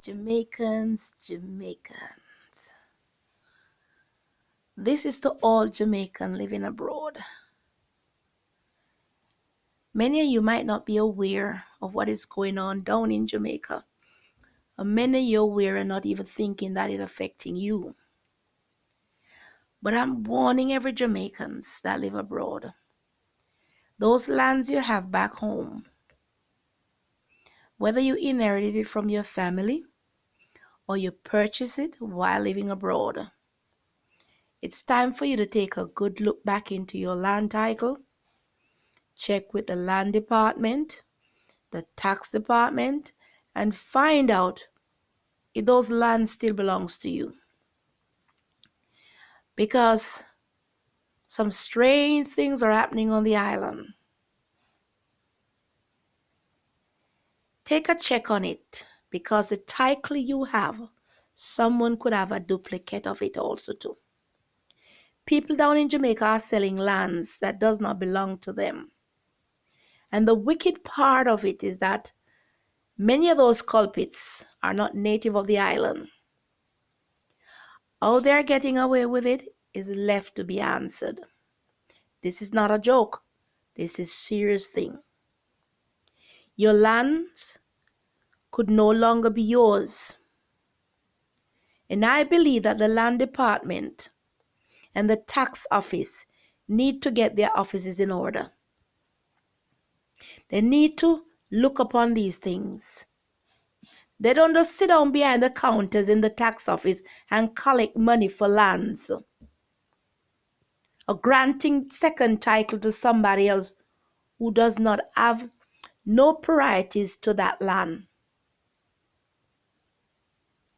Jamaicans. This is to all Jamaican living abroad. Many of you might not be aware of what is going on down in Jamaica. And many of you are aware and not even thinking that it's affecting you. But I'm warning every Jamaicans that live abroad. Those lands you have back home, whether you inherited it from your family or you purchased it while living abroad, it's time for you to take a good look back into your land title, check with the land department, the tax department, and find out if those lands still belongs to you. Because some strange things are happening on the island. Take a check on it, because the title you have, someone could have a duplicate of it also too. People down in Jamaica are selling lands that does not belong to them. And the wicked part of it is that many of those culprits are not native of the island. How they're getting away with it is left to be answered. This is not a joke. This is a serious thing. Your lands could no longer be yours. And I believe that the land department and the tax office need to get their offices in order. They need to look upon these things. They don't just sit down behind the counters in the tax office and collect money for lands, or granting second title to somebody else who does not have no priorities to that land.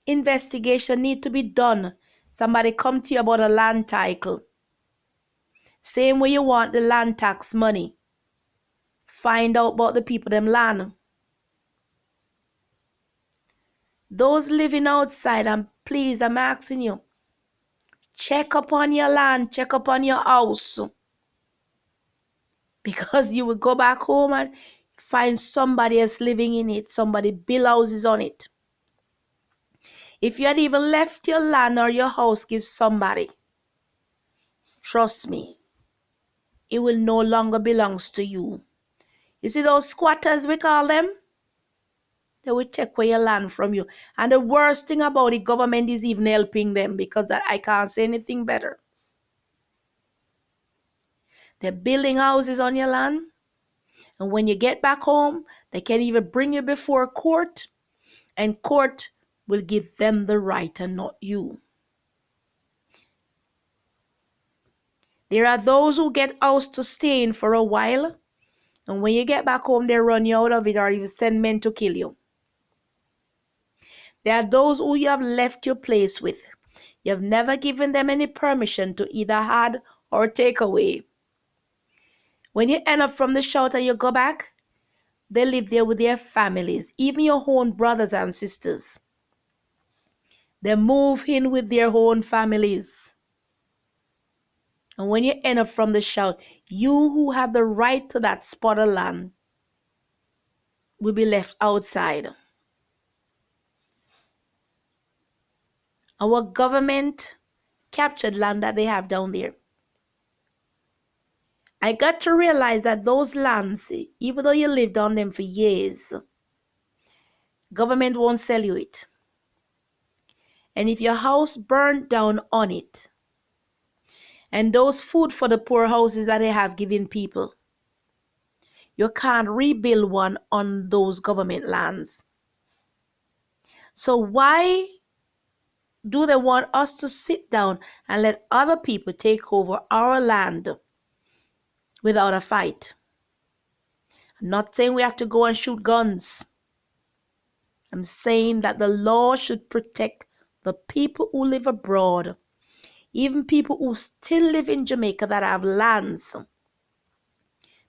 Investigation need to be done. Somebody come to you about a land title. Same way you want the land tax money. Find out about the people them land. Those living outside, and please, I'm asking you, check upon your land, check upon your house. Because you will go back home and find somebody else living in it. Somebody build houses on it. If you had even left your land or your house, give somebody, trust me, it will no longer belongs to you. You see those squatters we call them? They will take away your land from you. And the worst thing about it, government is even helping them, because that I can't say anything better. They're building houses on your land. And when you get back home, they can even bring you before court. And court will give them the right and not you. There are those who get house to stay in for a while. And when you get back home, they run you out of it or even send men to kill you. There are those who you have left your place with. You have never given them any permission to either add or take away. When you end up from the shelter, you go back, they live there with their families, even your own brothers and sisters. They move in with their own families. And when you end up from the shelter, you who have the right to that spot of land will be left outside. Our government captured land that they have down there. I got to realize that those lands, even though you lived on them for years, government won't sell you it. And if your house burned down on it, and those food for the poor houses that they have given people, you can't rebuild one on those government lands. So why do they want us to sit down and let other people take over our land without a fight? I'm not saying we have to go and shoot guns. I'm saying that the law should protect the people who live abroad, even people who still live in Jamaica that have lands,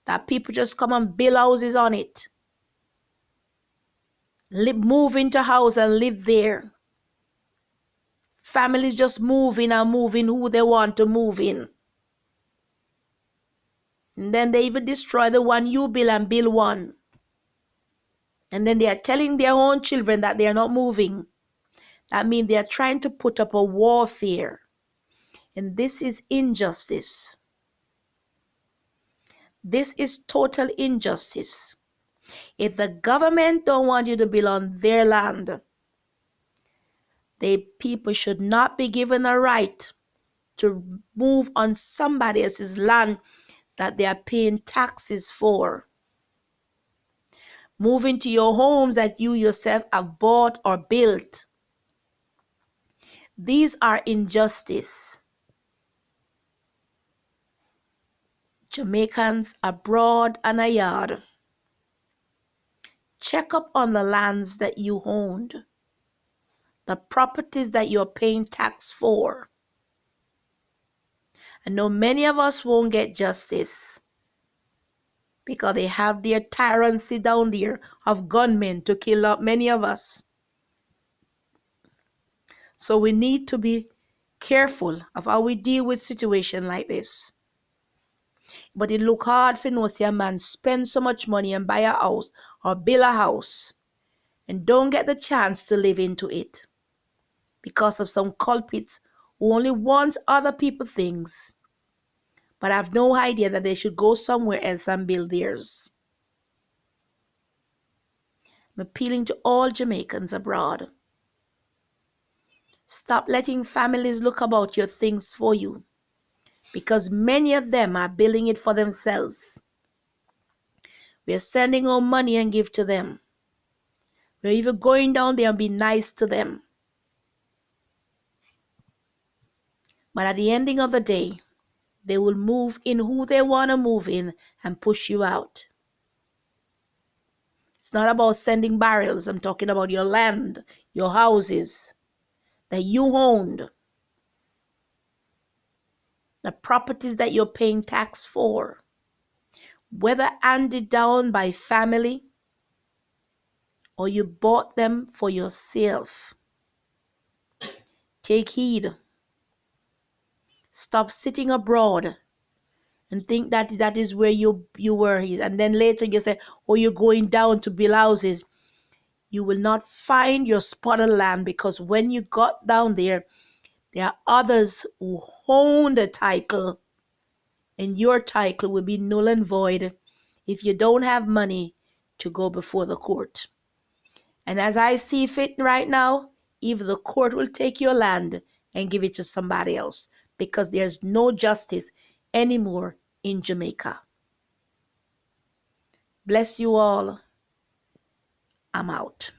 that people just come and build houses on it, move into house and live there. Families just move in and move in who they want to move in. And then they even destroy the one you build and build one. And then they are telling their own children that they are not moving. That means they are trying to put up a warfare. And this is injustice. This is total injustice. If the government don't want you to build on their land, the people should not be given a right to move on somebody else's land that they are paying taxes for. Move into your homes that you yourself have bought or built. These are injustice. Jamaicans abroad and abroad, check up on the lands that you owned, the properties that you're paying tax for. I know many of us won't get justice because they have their tyranny down there of gunmen to kill up many of us. So we need to be careful of how we deal with situations like this. But it look hard for no see a man spend so much money and buy a house or build a house and don't get the chance to live into it because of some culprits who only wants other people things but have no idea that they should go somewhere else and build theirs. I'm appealing to all Jamaicans abroad. Stop letting families look about your things for you, because many of them are building it for themselves. We're sending our money and give to them. We're even going down there and be nice to them. But at the ending of the day, they will move in who they want to move in and push you out. It's not about sending barrels. I'm talking about your land, your houses that you owned, the properties that you're paying tax for, whether handed down by family or you bought them for yourself. Take heed. Stop sitting abroad and think that that is where you were. And then later you say, oh, you're going down to build houses. You will not find your spot of land, because when you got down there are others who own the title, and your title will be null and void if you don't have money to go before the court. And as I see fit right now, if the court will take your land and give it to somebody else, because there's no justice anymore in Jamaica. Bless you all. I'm out.